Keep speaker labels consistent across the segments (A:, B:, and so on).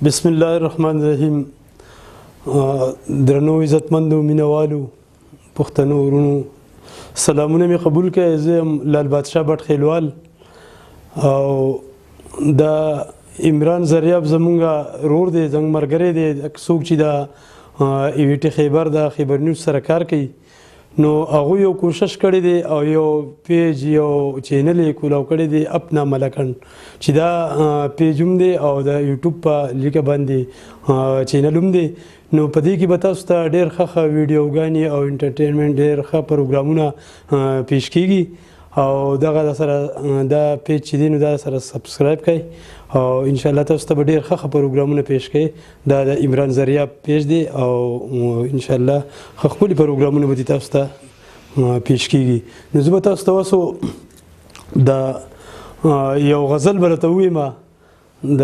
A: بسم الله الرحمن الرحیم. درنو عزتمندو مینوالو پښتنو ورونو سلامونه مې قبول کړئ. زه یم لال بادشاه بټ خیلوال او دا عمران زریاب زمونږ رور دی، زموږ ملګری دی. څوک چې دا ایویټي خیبر دا خیبر نیوز سره کار کوي نو هغوی یو کوشش کړی دی او یو پیج یو چینل یې کولاو کړی دی اپنا ملکند چې دا پیج هم دی او د یوټیوب په لیکه باندې چینل هم دی. نو په دې کې به تاسو ته ډېر ښه ویډیوګانې او انټرټینمنټ ډېر ښه پروګرامونه پیش کیږي او دغه سره دا پیج چې دی نو دا سره سبسکرایب کړئ او انشاءالله تاسو ته به ډېر ښه پروګرامونه پیش کړي. دا د عمران زریاب پیج دی او انشاءالله ښه ښکلي پروګرامونه به تاسو ته پیش کیږي. نو زه به تاسو ته اوس د یو غزل به راته ووایم د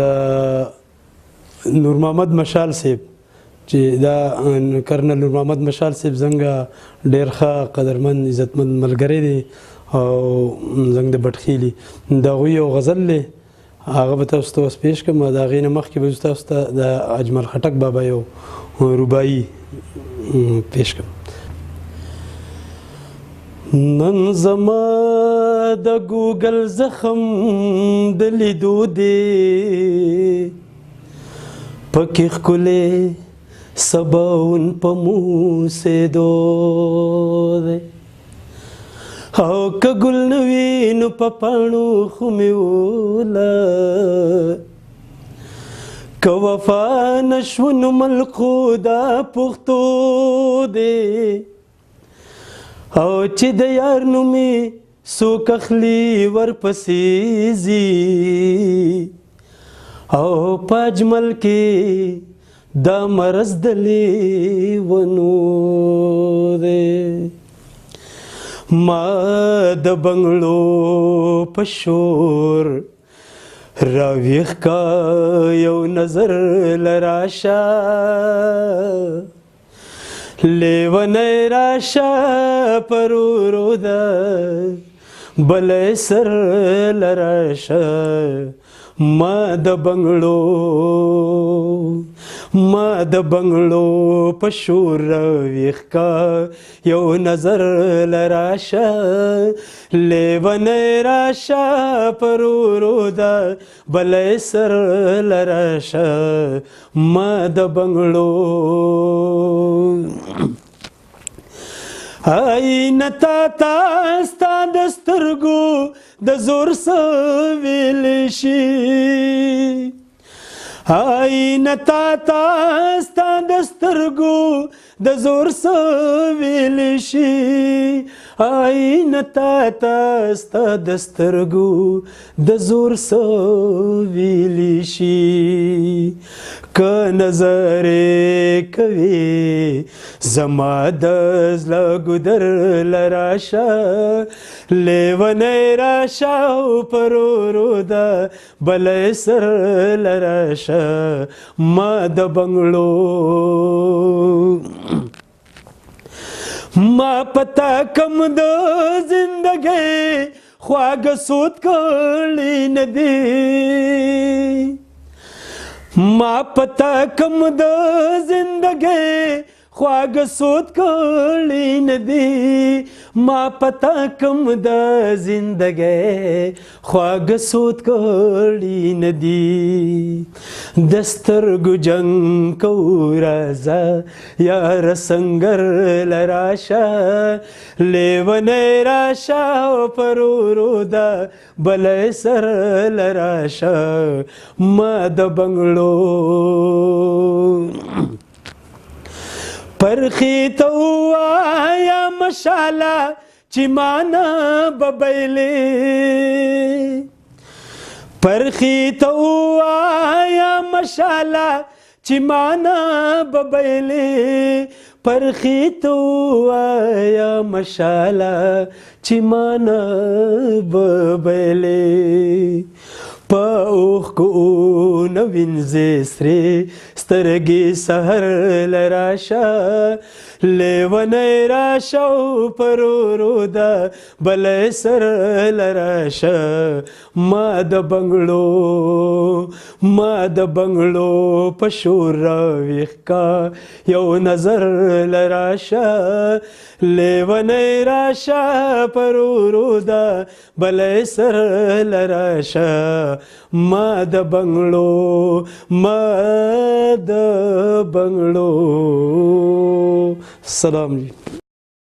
A: نور محمد مشال صاحب چې دا کرنل نور محمد مشال صاحب زموږ ډېر ښه قدرمند عزتمند ملګری دی او زموږ د بټخیلي د هغوی یو غزل دی، هغه به تاسو ته اوس پیش کړم. د هغې نه مخکې به زه تاسو ته د اجمل خټک بابا یو رباعي پیش کړم. نن زما د ګوګل زخم د لیدو دی پکې ښکلی سباون په موسېدو دی او که ګل نه وي نو په پاڼو خو مې وله که وفا نه شو نو ملخو دا پښتو دی او چې د یار نومې څوک اخلي ورپسې ځي او په اجمل کې دا مرض د لیونو دی. ما د بنګړو په شور راویښ کا یو نظر لراشه لیونی راشه پرورو ده بلی سر لراشه. ما د بنګړو په شور راویښ کا یو نظر لراشه لیونی راشه پرورو ده بلی سر لراشه. ما د بنګړو آینه تا ستا د سترګو د زور څه ویلی شي آینه تا ستا د سترګو د زور څه ویلی شي آینه تا ستا د سترګو د زور څه ویلی شي. که نظرې کوي زما د زړه ګودر لراشه لیونی راشه او پرورو ده بلی سر لراشه. ما د بنګړو ما پتا کم د زندګۍ خواږه سود کړی نه دی ما پتا کم د زندګۍ خواږه سود کړی نه دی ما پتا کم د زندګۍ خواږه سود کړی نه دی. د سترګو جنګ کوو راځه یاره سنګر لراشه لیونی راشه پرورو ده بلی سر لراشه. ما د بنګړو پرخی ته ووایا مشاله چې مانا ببیلې پرخی ته ووایا مشاله چې مانا ببیلې پرخی ته ووایا مشاله چې مانا ببیلې په اوښکو نوینځې سرې سترګې سحر لراشه لیونی راشه او پر ورو ده بلی سر لراشه ما د بنګړو په شور راویښ کا یو نظر لراشه لیونی راشه پر ورو ده بلی سر لراشه ما د بنګړو سلام جی.